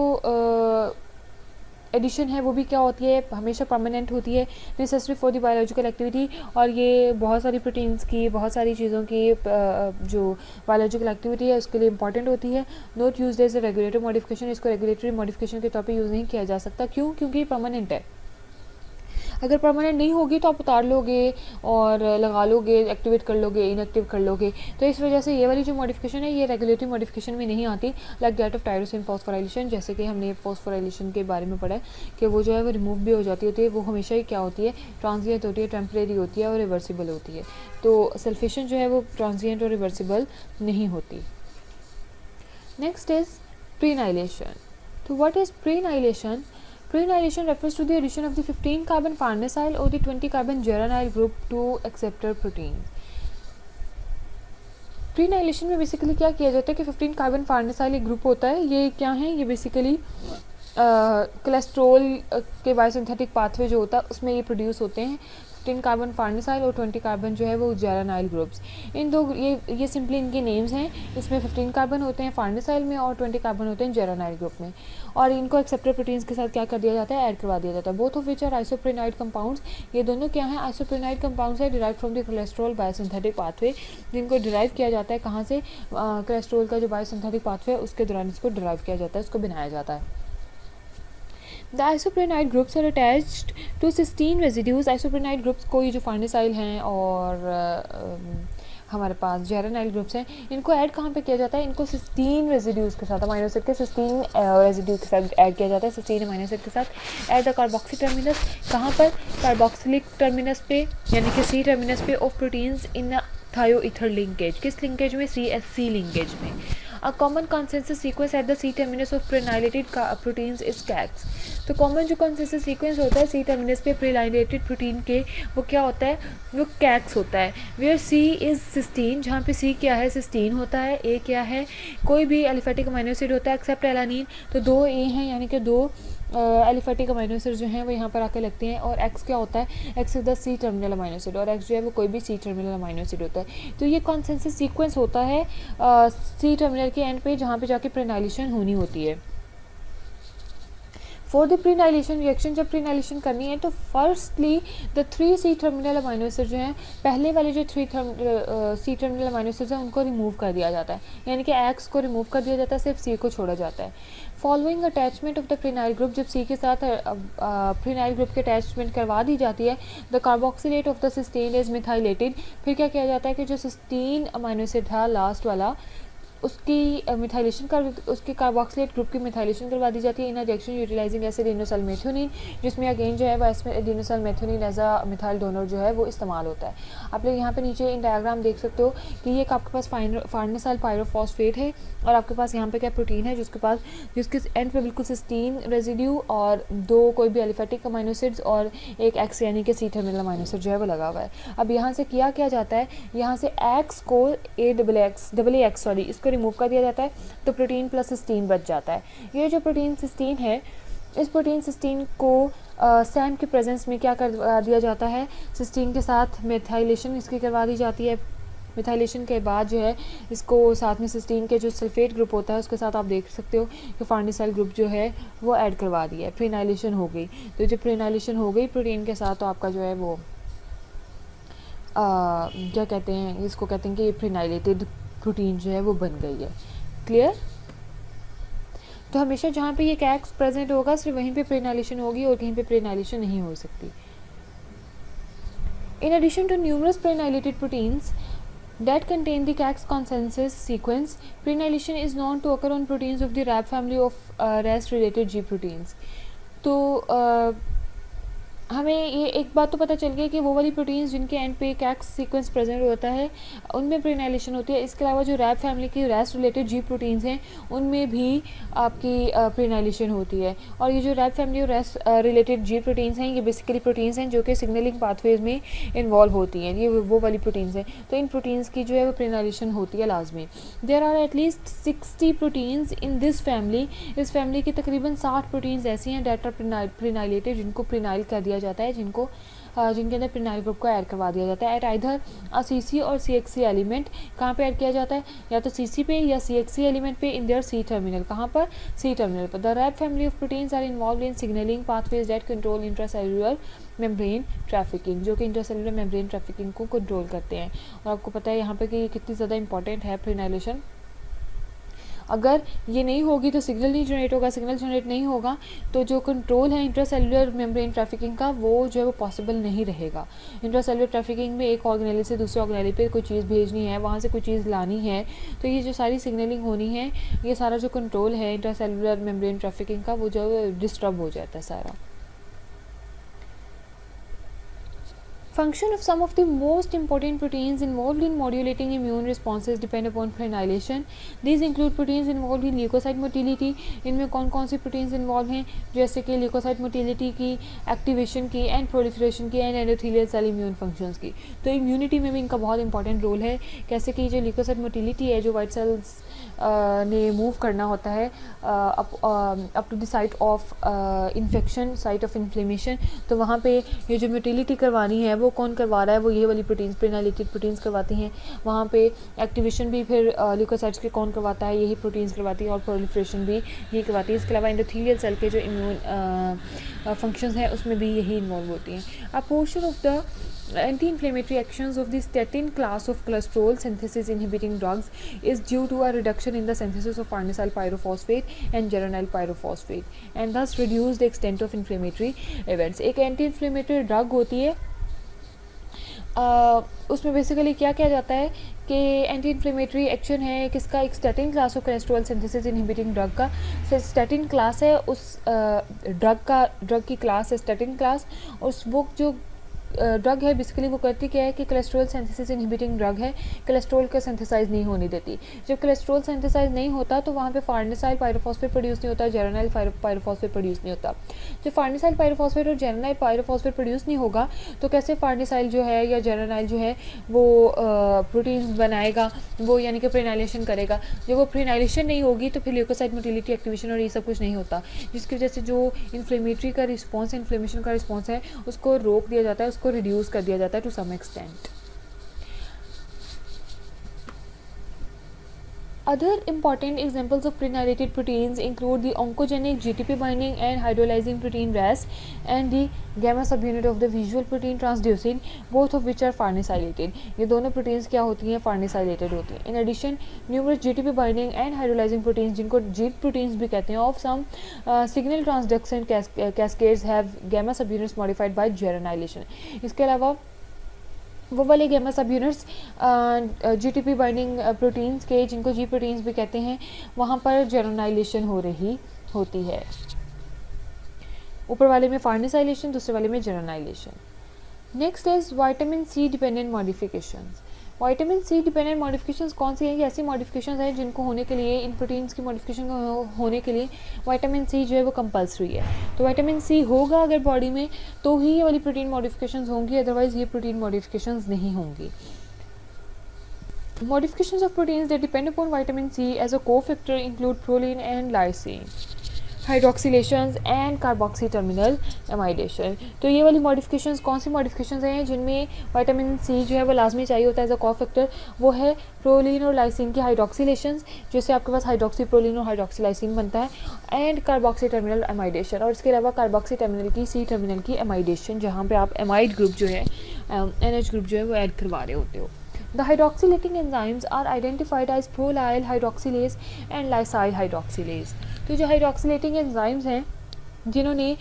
एडिशन है वो भी क्या होती है, हमेशा परमानेंट होती है, necessary for the biological activity. और ये बहुत सारी प्रोटीन्स की, बहुत सारी चीज़ों की जो बायोलॉजिकल एक्टिविटी है उसके लिए इंपॉर्टेंट होती है. Not used as a regulatory modification. इसको रेगुलेटरी मॉडिफिकेशन के तौर पे यूज़ नहीं किया जा सकता. क्यों? क्योंकि परमानेंट है. अगर परमानेंट नहीं होगी तो आप उतार लोगे और लगा लोगे, एक्टिवेट कर लोगे, इनएक्टिव कर लोगे. तो इस वजह से ये वाली जो मॉडिफिकेशन है ये रेगुलेटरी मॉडिफिकेशन में नहीं आती, like that of tyrosine phosphorylation. जैसे कि हमने फॉस्फोराइलेशन के बारे में पढ़ा है कि वो जो है वो रिमूव भी हो जाती होती है, वो हमेशा ही क्या होती है, ट्रांजिएंट होती है, टेम्परेरी होती है और रिवर्सिबल होती है. तो सल्फेशन जो है वो ट्रांजिएंट और रिवर्सिबल नहीं होती. Next is prenylation. तो what is prenylation? Prenylation refers to the addition of the 15 carbon farnesyl or the 20 carbon geranyl group to acceptor protein. प्रीनाइलेशन में बेसिकली क्या किया जाता है कि 15 कार्बन फार्नेसाइल एक ग्रुप होता है। ये क्या है, ये बेसिकली कोलेस्ट्रॉल के बायोसिंथेटिक पाथवे जो होता है उसमें ये प्रोड्यूस होते हैं। 15 कार्बन फार्नेसाइल और 20 कार्बन जो है वो जेरानाइल ग्रुप्स। इन दो ये सिंपली इनके नेम्स हैं। इसमें 15 कार्बन होते हैं फार्नेसाइल में और 20 कार्बन होते हैं जेरानाइल ग्रुप में, और इनको एक्सेप्टर प्रोटीन्स के साथ क्या कर दिया जाता है, ऐड करवा दिया जाता है। Both of which are isoprenoid compounds. ये दोनों क्या हैं, आइसोप्रेनाइड कंपाउंड्स है derive from the cholesterol biosynthetic pathway, जिनको डिराइव किया जाता है कहाँ से, कोलेस्ट्रॉल का जो बायोसिंथेटिक पाथवे है उसके दौरान इसको डिराइव किया जाता है, उसको बनाया जाता है। The isoprenide groups are attached to cysteine residues. Isoprenide groups कोई जो फार्नेसाइल हैं और हमारे पास जेरानाइल ग्रुप्स हैं, इनको ऐड कहाँ पे किया जाता है, इनको सिस्टीन रेजिड्यूज के साथ, अमीनो एसिड के सिस्टीन रेजिड्यू के साथ ऐड किया जाता है, सिस्टीन अमीनो एसिड के साथ। ऐट द कार्बोक्सी टर्मिनस, कहाँ पर, कार्बोक्सिलिक टर्मिनस पे, यानी कि सी टर्मिनस पे ऑफ प्रोटीन्स इन थायोईथर लिंकेज। किस लिंकेज में, CSC लिंकेज में। A common consensus sequence at the C terminus of prenylated proteins is CAX। तो कॉमन जो consensus sequence होता है C terminus पे prenylated protein के, वो क्या होता है, वो CAX होता है। where C is cysteine, जहाँ पे C क्या है, cysteine होता है। A क्या है, कोई भी एलिफेटिक अमीनो एसिड होता है एक्सेप्ट एलानिन, तो 2 A हैं, यानी कि 2 एलिफेटिक अमीनो एसिड जो हैं वो यहाँ पर आके लगते हैं। और X क्या होता है, X is the C terminal amino acid, और X जो है वो कोई भी C टर्मिनल अमीनो एसिड होता है। तो ये कॉन्सेंसस सीक्वेंस होता है C टर्मिनल के एंड पे, जहाँ पे जाके प्रीनाइलेशन होनी होती है। फॉर द प्रीनाइलेशन रिएक्शन, जब प्रीनाइलेशन करनी है तो firstly the 3 C terminal amino acid जो हैं, पहले वाले जो 3 C टर्मिनल अमीनो एसिड हैं उनको रिमूव कर दिया जाता है, यानी कि X को रिमूव कर दिया जाता है, सिर्फ C को छोड़ा जाता है। Following attachment of the prenyl group, जब C के साथ प्रीनाइल ग्रुप की अटैचमेंट करवा दी जाती है, the carboxylate of the cysteine is methylated. फिर क्या किया जाता है कि जो सिस्टीन अमीनो एसिड था लास्ट वाला, उसकी मिथाइलेशन कर, उसकी कार्बोक्सिलेट ग्रुप की मिथाइलेशन करवा दी जाती है इन रिएक्शन यूटिलाइजिंग एसिडिनोसाइल मेथ्योनिन, जिसमें अगेन जो है वो adenosyl methionine as a methyl donor जो है वो इस्तेमाल होता है। आप लोग यहाँ पे नीचे इन डायग्राम देख सकते हो कि ये आपके पास फार्नेसाइल पायरोफॉस्फेट है, और आपके पास यहाँ पे क्या प्रोटीन है जिसके एंड पे बिल्कुल सिस्टीन रेजिड्यू और 2 कोई भी एलिफेटिक अमीनो एसिड्स और एक X यानी कि C टर्मिनल अमीनो एसिड जो है वो लगा हुआ है। अब यहाँ से क्या जाता है, यहाँ से X को AA इसको रिमूव कर दिया जाता है, तो प्रोटीन प्लस सिस्टीन बच जाता है। ये जो प्रोटीन सिस्टीन है, इस प्रोटीन सिस्टीन को सैम के प्रेजेंस में क्या कर दिया जाता है, सिस्टीन के साथ मिथाइलेशन इसकी करवा दी जाती है। मिथाइलेशन के बाद जो है इसको साथ में सिस्टीन के जो सल्फेट ग्रुप होता है उसके साथ आप देख सकते हो कि फार्नेसाइल ग्रुप जो है वो ऐड करवा दिया है, प्रीनाइलेशन हो गई। तो जब प्रीनाइलेशन हो गई प्रोटीन के साथ, तो आपका जो है वो क्या कहते हैं, इसको कहते हैं कि प्रीनाइलेटेड प्रोटीन जो है वो बन गई है। क्लियर। तो हमेशा जहाँ पे ये कैक्स प्रेजेंट होगा सिर्फ वहीं पे प्रीनाइलेशन होगी और कहीं पे प्रीनाइलेशन नहीं हो सकती। In addition to numerous prenylated proteins that contain the CAX consensus sequence, prenylation is known to occur on proteins of the Rab family of RAS-related G proteins. तो हमें ये एक बात तो पता चल गई कि वो वाली प्रोटीन्स जिनके एंड पे कैक्स सीक्वेंस प्रेजेंट होता है उनमें प्रीनाइलेशन होती है। इसके अलावा जो रैब फैमिली की रैस रिलेटेड जी प्रोटीन्स हैं उनमें भी आपकी प्रीनाइलेशन होती है। और ये जो रैब फैमिली और रैस रिलेटेड जी प्रोटीन्स हैं, ये बेसिकली प्रोटीन्स हैं जो कि सिग्नलिंग पाथवेज में इन्वॉल्व होती हैं, ये वो वाली प्रोटीन्स हैं। तो इन प्रोटीन्स की जो है वो प्रीनाइलेशन होती है लाजमी। There are at least 60 proteins in this family. इस फैमिली की तकरीबन 60 प्रोटीन्स ऐसी हैं डेट आर प्रीनाइलेटेड, जिनको प्रीनाइल कर दिया जाता है, जिनके अंदर प्रीनाइल ग्रुप को ऐड करवा दिया जाता है। एट आइदर CC और CXC एलिमेंट। कहाँ पे ऐड किया जाता है, या तो CC पे या CXC एलिमेंट पे इन देयर C टर्मिनल। कहाँ पर, C टर्मिनल पर। The Rab family of proteins are involve in signalling pathways that control intracellular membrane trafficking, जो कि इंट्रासेलुलर मेम्ब्रेन ट्रैफिकिंग को कंट्रोल करते हैं। और आपको पता है यहाँ पे कि कितनी ज़्यादा इंपॉर्टेंट है प्रीनाइलेशन। अगर ये नहीं होगी तो सिग्नल नहीं जनरेट होगा, सिग्नल जनरेट नहीं होगा तो जो कंट्रोल है इंट्रासेलुलर मेम्ब्रेन ट्रैफिकिंग का वो जो है वो पॉसिबल नहीं रहेगा। इंट्रासेलुलर ट्रैफिकिंग में एक ऑर्गेनेल से दूसरे ऑर्गेनेल पे कोई चीज़ भेजनी है, वहाँ से कोई चीज़ लानी है, तो ये जो सारी सिग्नलिंग होनी है, ये सारा जो कंट्रोल है इंट्रासेलुलर मेम्ब्रेन ट्रैफिकिंग का वो जो डिस्टर्ब हो जाता है सारा। Function of some of the most important proteins involved in modulating immune responses depend upon prenylation. These include proteins involved in leukocyte motility. इनमें कौन कौन सी proteins involved हैं, जैसे कि leukocyte motility की, activation की, and proliferation की, and endothelial cell immune functions की. तो immunity में भी इनका बहुत important role है. कैसे कि जो leukocyte motility है, जो white cells ने मूव करना होता है up to the site of infection, site of inflammation, तो वहाँ पे ये जो मोटिलिटी करवानी है वो कौन करवा रहा है, वो ये वाली प्रोटीन्स, प्रेनाइलेटेड प्रोटीन्स करवाती हैं. वहाँ पे एक्टिवेशन भी फिर ल्यूकोसाइट्स के कौन करवाता है, यही प्रोटीन्स करवाती है, और प्रोलिफरेशन भी यही करवाती है. इसके अलावा एंडोथेलियल सेल के जो इम्यून फंक्शंस हैं उसमें भी यही इन्वॉल्व होती हैं. अ portion of the anti-inflammatory actions of the statin class of cholesterol synthesis inhibiting drugs is due to a reduction in the synthesis of farnesyl pyrophosphate and geranyl pyrophosphate and thus reduce the extent of inflammatory events. एक anti-inflammatory drug होती है, उसमें basically क्या किया जाता है कि anti inflammatory action है किसका, एक statin class of cholesterol synthesis inhibiting drug का. स्टैटिन क्लास है, उस ड्रग की क्लास है स्टैटिन क्लास. उस वो जो ड्रग है बेसिकली वो करती क्या है कि कोलेस्ट्रॉल सिंथेसिस इनहिबिटिंग ड्रग है, कोलेस्ट्रॉल का सिंथेसाइज नहीं होने देती. जब कोलेस्ट्रॉल सिंथेसाइज नहीं होता तो वहाँ पे फार्नेसाइल पायरोफॉस्फेट प्रोड्यूस नहीं होता, जेरानाइल पायरोफॉस्फेट प्रोड्यूस नहीं होता. जब फार्नेसाइल पायरोफॉस्फेट और जेरानाइल पायरोफॉस्फेट प्रोड्यूस नहीं होगा तो कैसे फार्नेसाइल जो है या जेरानाइल जो है वो प्रोटीन्स बनाएगा, वो यानी कि प्रेनाइलेशन करेगा. जब वो प्रेनाइलेशन नहीं होगी तो फिर ल्यूकोसाइट मोटिलिटी, एक्टिवेशन और ये सब कुछ नहीं होता, जिसकी वजह से जो इन्फ्लेमेटरी का रिस्पॉन्स है, इन्फ्लेमेशन का रिस्पॉन्स है, उसको रोक दिया जाता है, उसको रिड्यूस कर दिया जाता है to some extent. Other important examples of prenylated proteins include the oncogenic GTP binding and hydrolyzing protein RAS and the gamma subunit of the visual protein transducin, both of which are farnesylated. ये दोनों proteins क्या होती हैं, farnesylated होती हैं. In addition, numerous GTP binding and hydrolyzing proteins, जिनको GIP proteins भी कहते हैं, of some signal transduction cascades have gamma subunits modified by geranylation. इसके अलावा वो वाले गैमा सब यूनिट्स जीटीपी बाइंडिंग प्रोटीन्स के, जिनको जी प्रोटीन्स भी कहते हैं, वहाँ पर जेरोनाइलेशन हो रही होती है. ऊपर वाले में फार्नेसाइलेशन, दूसरे वाले में geranylation. Next is vitamin C dependent modifications. Vitamin C dependent modifications कौन सी हैं, कि ऐसी मॉडिफिकेशंस हैं जिनको होने के लिए, इन प्रोटीन्स की मॉडिफिकेशन होने के लिए विटामिन सी जो है वो कंपल्सरी है. तो विटामिन सी होगा अगर बॉडी में तो ही ये वाली प्रोटीन मॉडिफिकेशंस होंगी, अदरवाइज ये प्रोटीन मॉडिफिकेशंस नहीं होंगी. Modifications of proteins that depend upon vitamin C as a cofactor include proline and lysine, hydroxylations and carboxy terminal amidation. तो ये वाली मॉडिफिकेशंस कौन सी मॉडिफिकेशंस हैं जिनमें विटामिन सी जो है वो लाजमी चाहिए होता है एज अ कोफैक्टर, वो है प्रोलीन और लाइसिन की हाइड्रोक्सिलेशंस, जिससे आपके पास हाइड्रोक्सी प्रोलीन और हाइड्रोक्सीलाइसिन बनता है, एंड कार्बोक्सी टर्मिनल एमाइडेशन, और इसके अलावा कार्बोक्सी टर्मिनल की सी टर्मिनल की एमाइडेशन, जहाँ पे आप एमाइड ग्रुप जो है NH ग्रुप जो है वो ऐड करवा रहे होते हो. The hydroxylating enzymes are identified as prolyl hydroxylase and lysyl hydroxylase. तो जो हाइड्रोक्सिलेटिंग एंजाइम्स हैं जिन्होंने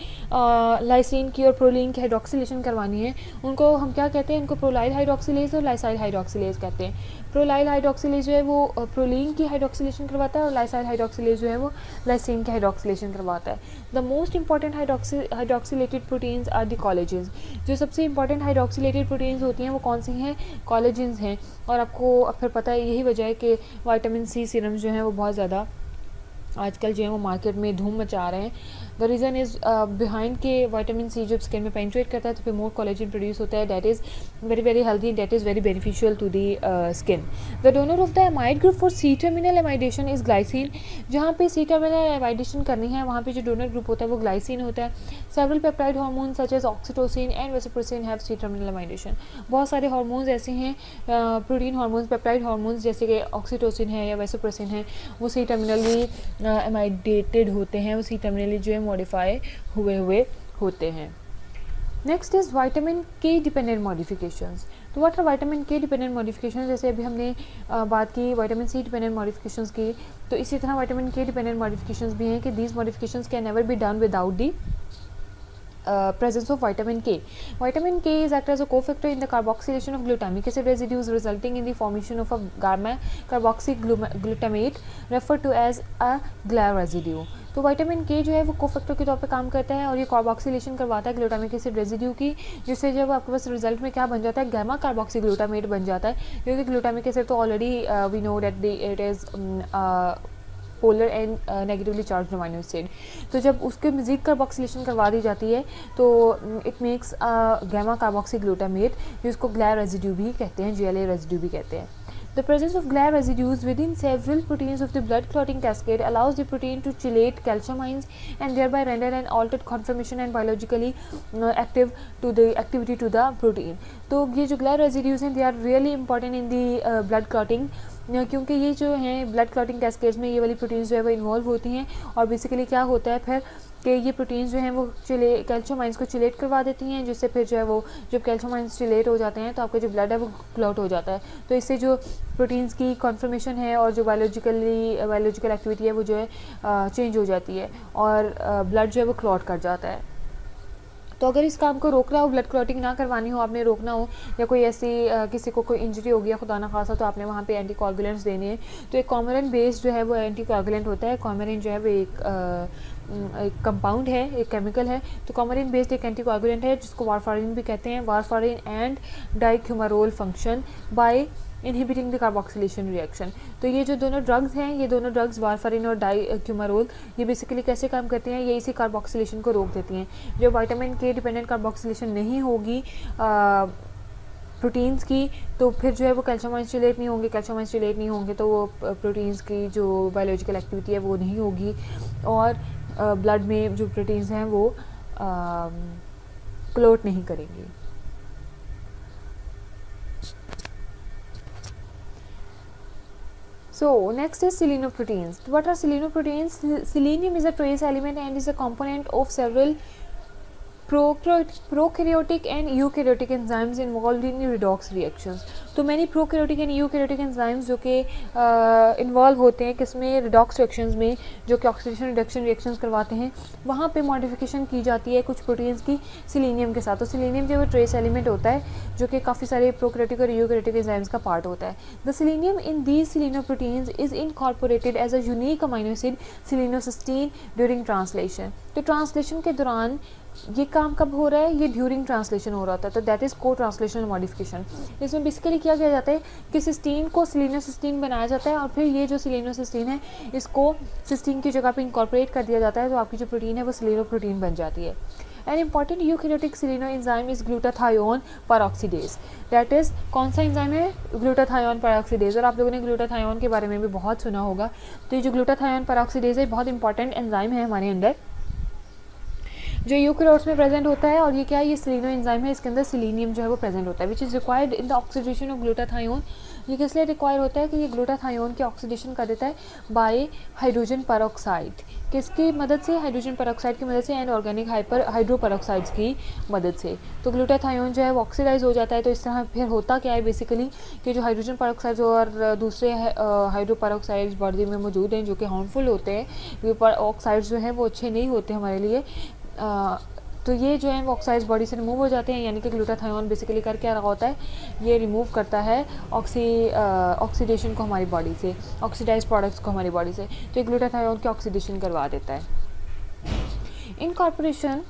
लाइसिन की और प्रोलीन की हाइड्रोक्सिलेशन करवानी है, उनको हम क्या कहते हैं, उनको प्रोलाइल हाइड्रोक्सिलेज और लाइसाइल हाइड्रोक्सिलेज कहते हैं. प्रोलाइल हाइड्रोक्सिलेज जो है वो प्रोलीन की हाइड्रोक्सिलेशन करवाता है और लाइसाइल हाइड्रोक्सिलेज जो है वो लाइसिन की हाइड्रोक्सिलेशन करवाता है. The most important hydroxylated proteins are the collagens. जो सबसे इंपॉर्टेंट हाइड्रोक्सिलेटेड प्रोटीन्स होती हैं वो कौन सी हैं, कोलेजेंस हैं. और आपको फिर पता है, यही वजह है कि विटामिन सी सीरम जो है वो बहुत ज़्यादा आजकल जो है वो मार्केट में धूम मचा रहे हैं. द रीज़न इज़ बिहाइंड के विटामिन सी जब स्किन में पेनिट्रेट करता है तो फिर मोर कोलेजन प्रोड्यूस होता है, that is very very healthy, that is very beneficial to the skin. The donor of the amide group for C terminal amidation is glycine. जहाँ पे सी टर्मिनल एमाइडेशन करनी है वहाँ पे जो डोनर ग्रुप होता है वो ग्लाइसिन होता है. Several peptide hormone such as oxytocin and vasopressin have C terminal amidation. बहुत सारे हार्मोन्स ऐसे हैं, प्रोटीन हार्मोन्स, पेप्टाइड हार्मोन्स जैसे कि ऑक्सीटोसिन है या वेसोप्रेसिन है, वो सी टर्मिनली एमाइडेटेड होते हैं, वो सी टर्मिनली जो है मॉडिफाई हुए होते हैं. नेक्स्ट इज विटामिन के डिपेंडेंट मॉडिफिकेशंस. तो व्हाट आर विटामिन के डिपेंडेंट मॉडिफिकेशंस. जैसे अभी हमने बात की विटामिन सी डिपेंडेंट मॉडिफिकेशंस की, तो इसी तरह विटामिन के डिपेंडेंट मॉडिफिकेशंस भी हैं कि these modifications can never be done without the presence of vitamin K. Vitamin K is act as a cofactor in the carboxylation of glutamic acid residues, resulting in the formation of a gamma carboxyglutamate referred to as a GLA residue. तो vitamin के जो है वो cofactor के तौर पे काम करता है और ये कार्बोक्सिलेशन करवाता है ग्लूटामिक एसिड रेजिड्यू की, जिससे जब आपके पास रिजल्ट में क्या बन जाता है, गैमा कार्बोक्सीग्लूटामेट बन जाता है, क्योंकि ग्लूटामिक एसिड तो already we know that it is polar and negatively charge amino acid. तो जब उसके मज़ीद कार्बोक्सिलेशन करवा दी जाती है तो इट मेक्स गैमा कार्बोक्सीग्लूटामेट, जिसको ग्ला रेजिड्यू भी कहते हैं, GLA रेजिड्यू भी कहते हैं। The presence of GLA residues within several proteins of the blood clotting cascade allows the protein to chelate calcium ions and thereby render an altered conformation and biologically active to the activity to the protein. तो ये जो GLA residues हैं, they are really important in the blood clotting, क्योंकि ये जो हैं blood clotting cascades में ये वाली प्रोटीन्स जो है वो इन्वॉल्व होती हैं और बेसिकली क्या होता है फिर कि ये प्रोटीन्स जो हैं वो कैल्शियम आइंस को चिलेट करवा देती हैं, जिससे फिर जो है वो जब कैल्शियम आइंस चिलेट हो जाते हैं तो आपका जो ब्लड है वो क्लॉट हो जाता है। तो इससे जो प्रोटीन्स की कॉन्फर्मेशन है और जो बायोलॉजिकल एक्टिविटी है वो जो है चेंज हो जाती है और ब्लड जो है वो क्लॉट कर जाता है। तो अगर इस काम को रोकना हो, ब्लड क्लॉटिंग ना करवानी हो, आपने रोकना हो, या कोई ऐसी किसी को कोई इंजरी हो गया खुदा ना खासा, तो आपने वहाँ पे एंटी कोआगुलेंट्स देने हैं। तो एक कॉमरिन बेस्ड जो है वो एंटी कोआगुलेंट होता है। कॉमरिन जो है वो एक कंपाउंड है, एक केमिकल है। तो कॉमरिन बेस्ड एक एंटी कोआगुलेंट है जिसको वारफारिन भी कहते हैं। Warfarin and dicoumarol function by inhibiting the carboxylation reaction. तो ये जो दोनों ड्रग्स हैं, ये दोनों ड्रग्स वारफारिन और डाइक्यूमारोल, ये बेसिकली कैसे काम करती हैं, ये इसी कार्बोक्सिलेशन को रोक देती हैं। जो विटामिन के डिपेंडेंट कार्बोक्सिलेशन नहीं होगी प्रोटीन्स की, तो फिर जो है वो कैल्शियम आयंस चिलेट नहीं होंगे। कैल्शियम आयंस चिलेट नहीं होंगे तो वो प्रोटीन्स की जो बायोलॉजिकल एक्टिविटी है वो नहीं होगी और ब्लड में जो प्रोटीन्स हैं वो क्लोट नहीं करेंगी। So next is selenoproteins. What are selenoproteins? Selenium is a trace element and is a component of several prokaryotic and eukaryotic enzymes involved in redox reactions. तो many prokaryotic and eukaryotic enzymes जो कि involve होते हैं किसमें, redox reactions में, जो कि oxidation reduction reactions करवाते हैं, वहाँ पे मॉडिफिकेशन की जाती है कुछ प्रोटीन्स की सेलेनियम के साथ। तो सेलेनियम जो है ट्रेस एलिमेंट होता है जो कि काफ़ी सारे प्रोकैरियोटिक और यूकैरियोटिक एंजाइम्स का पार्ट होता है। The selenium in these selenoproteins is incorporated as a unique amino acid selenocysteine during translation. तो ट्रांसलेशन के दौरान ये काम कब हो रहा है, ये ड्यूरिंग ट्रांसलेशन हो रहा होता है। तो दैट इज़ को ट्रांसलेशनल मॉडिफिकेशन। इसमें बेसिकली क्या किया जाता है कि सिस्टीन को सेलेनोसिस्टीन बनाया जाता है और फिर ये जो सेलेनोसिस्टीन है इसको सिस्टीन की जगह पे इंकॉर्पोरेट कर दिया जाता है, तो आपकी जो प्रोटीन है वो सेलेनोप्रोटीन बन जाती है। An important eukaryotic seleno enzyme is glutathione peroxidase. That is कौन सा एंजाइम है, ग्लूटाथायोन परऑक्सीडेज। और आप लोगों ने ग्लूटाथायोन के बारे में भी बहुत सुना होगा। तो ये जो ग्लूटाथायोन परऑक्सीडेज है बहुत इंपॉर्टेंट एंजाइम है हमारे अंदर, जो यूकैरियोट्स में प्रेजेंट होता है। और ये क्या है, ये सेलेनो एंजाइम है, इसके अंदर सेलेनियम जो है वो प्रेजेंट होता है, which is required in the oxidation of glutathione. ये किस लिए रिक्वायर होता है कि ये ग्लूटाथायोन की ऑक्सीडेशन कर देता है बाय हाइड्रोजन परऑक्साइड। किसकी मदद से, हाइड्रोजन परऑक्साइड की मदद से एंड ऑर्गेनिक हाइड्रो परऑक्साइड्स की मदद से। तो ग्लूटाथायोन जो है वो ऑक्सीडाइज हो जाता है। तो इस तरह फिर होता क्या है बेसिकली कि जो हाइड्रोजन परऑक्साइड और दूसरे हाइड्रो परऑक्साइड्स बॉडी में मौजूद हैं जो कि हार्मफुल होते हैं, ये परऑक्साइड्स जो हैं वो अच्छे नहीं होते हमारे लिए, तो ये जो है वो ऑक्साइड्स बॉडी से रिमूव हो जाते हैं। यानी कि ग्लूटाथायोन बेसिकली कर क्या रहा होता है, ये रिमूव करता है ऑक्सीडेशन को हमारी बॉडी से, ऑक्सीडाइज प्रोडक्ट्स को हमारी बॉडी से। तो ये ग्लूटाथायोन की ऑक्सीडेशन करवा देता है। Incorporation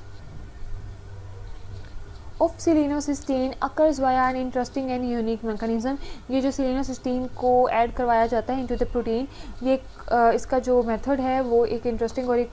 of selenocysteine occurs via an interesting and unique mechanism. ये जो सेलेनोसिस्टीन को ऐड करवाया जाता है इनटू द प्रोटीन, ये इसका जो मेथड है वो एक इंटरेस्टिंग और एक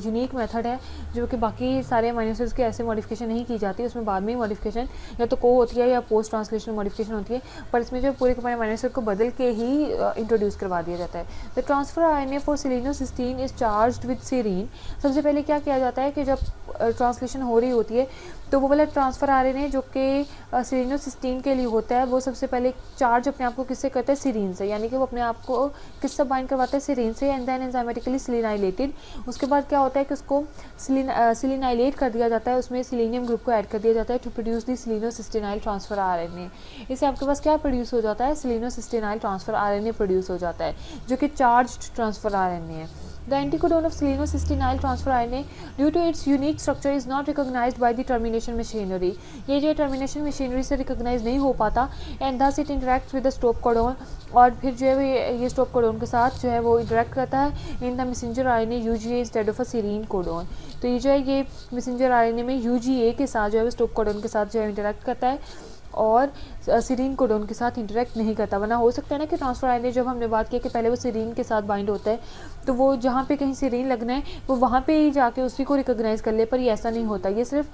यूनिक मेथड है, जो कि बाकी सारे अमीनो एसिड्स की ऐसे मॉडिफिकेशन नहीं की जाती। उसमें बाद में मॉडिफिकेशन या तो को होती है या पोस्ट ट्रांसलेशनल मॉडिफिकेशन होती है, पर इसमें जो पूरे अमीनो एसिड को बदल के ही इंट्रोड्यूस करवा दिया जाता है। The transfer RNA for selenocysteine is charged with serine. सबसे पहले क्या किया जाता है कि जब ट्रांसलेशन हो रही होती है तो वो वाला ट्रांसफ़र आरएनए जो कि सेलेनोसिस्टीन के लिए होता है वो सबसे पहले चार्ज अपने आप को किससे करता है, सीरीन से। यानी कि वो अपने आप को किससे बाइंड करवाता है, सीरीन से, एंड देन एंजाइमेटिकली सेलेनाइलेटेड। उसके बाद क्या होता है कि उसको सेलेनाइलेट कर दिया जाता है, उसमें सेलेनियम ग्रुप को ऐड कर दिया जाता है to produce the selenocysteinyl transfer RNA. इससे आपके पास क्या प्रोड्यूस हो जाता है, सेलेनोसिस्टेनाइल ट्रांसफर आरएनए प्रोड्यूस हो जाता है, जो कि चार्ज्ड ट्रांसफर आरएनए है। The anticodon of selenocysteinyl transfer RNA due to its unique structure is not recognised by the termination machinery. ये जो टर्मिनेशन मशीनरी से रिकॉग्नाइज नहीं हो पाता, and thus it interact with the stop codon, और फिर जो है ये स्टॉप कोडोन के साथ जो है वो इंटरेक्ट करता है in the messenger RNA UGA instead of a serine codon. तो ये जो है ये मैसेंजर आरएनए में यूजीए के साथ जो है वो स्टॉप कोडोन के साथ जो है इंटरेक्ट करता है और सीरीन कोडोन के साथ इंटरेक्ट नहीं करता। वरना हो सकता है ना कि ट्रांसफर आरएनए, जब हमने बात किया कि पहले वो सीरीन के साथ बाइंड होता है, तो वो जहाँ पे कहीं सीरीन लगना है वो वहाँ पे ही जाके उसी को रिकॉग्नाइज कर ले, पर ये ऐसा नहीं होता। ये सिर्फ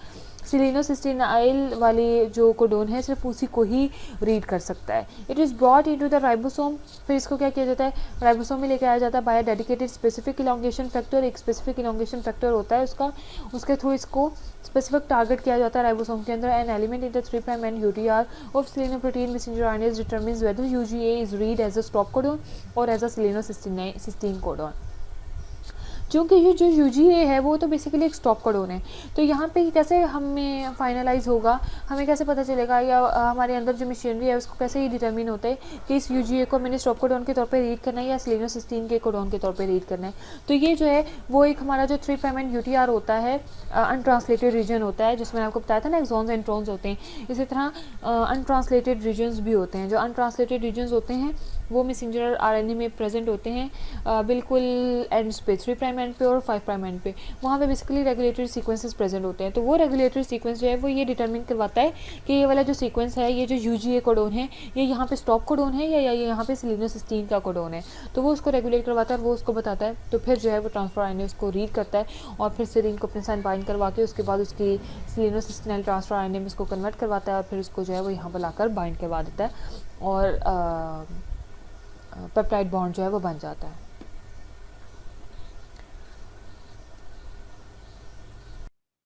सेलिनोसिस्टीनाइल वाले जो कोडोन है सिर्फ उसी को ही रीड कर सकता है। It is brought into the ribosome, फिर इसको क्या किया जाता है, राइबोसोम में लेके आया जाता है by dedicated specific elongation factor. एक स्पेसिफिक इलॉन्गेशन फैक्टर होता है उसके थ्रू इसको स्पेसिफिक टारगेट किया जाता है राइबोसोम के अंदर। An element in the 3' end UTR of selenoprotein messenger RNAs determines whether UGA is read as a stop codon और एज अ सेलिनोसिस्टीन कोडोन। क्योंकि ये जो यूजीए है वो तो बेसिकली एक स्टॉप कोडोन है, तो यहाँ पे कैसे हमें फाइनलाइज होगा, हमें कैसे पता चलेगा, या हमारे अंदर जो मशीनरी है उसको कैसे ये डिटरमिन होता है कि इस यूजीए को मैंने स्टॉप कोडोन के तौर पे रीड करना है या सेलिनोसिस्टीन के कोडोन के तौर पे रीड करना है। तो ये जो है वो एक हमारा जो 3' यूटीआर होता है, अनट्रांसलेटेड रीजन होता है, जिसमें आपको बताया था ना एक्सॉन्स एंड इंट्रॉन्स होते हैं। इसी तरह अनट्रांसलेटेड रीजन्स भी होते हैं। जो अनट्रांसलेटेड रीजन्स होते हैं वो मैसेंजर आरएनए में प्रेजेंट होते हैं बिल्कुल एंड्स पे, 3' एंड पे और 5' एंड पे। वहाँ पे बेसिकली रेगुलेटरी सीक्वेंसेस प्रेजेंट होते हैं। तो वो रेगुलेटरी सीक्वेंस जो है वो ये डिटरमिन करवाता है कि ये वाला जो सीक्वेंस है, ये जो यूजीए कोडोन है, ये यहाँ पे स्टॉप कोडोन है या ये यहाँ पे सेलिनोसिस्टीन का कोडोन है। तो वो उसको रेगुलेट करवाता है और वो उसको बताता है। तो फिर जो है वो ट्रांसफर आरएनए उसको रीड करता है और फिर सीरीन को अपने साथ बाइंड करवा के उसके बाद उसकी सेलिनोसिस्टीनाइल ट्रांसफर आरएनए में उसको कन्वर्ट करवाता है और फिर उसको जो है वो यहाँ पर लाकर बाइंड करवा देता है और पेप्टाइड बॉन्ड जो है वो बन जाता है।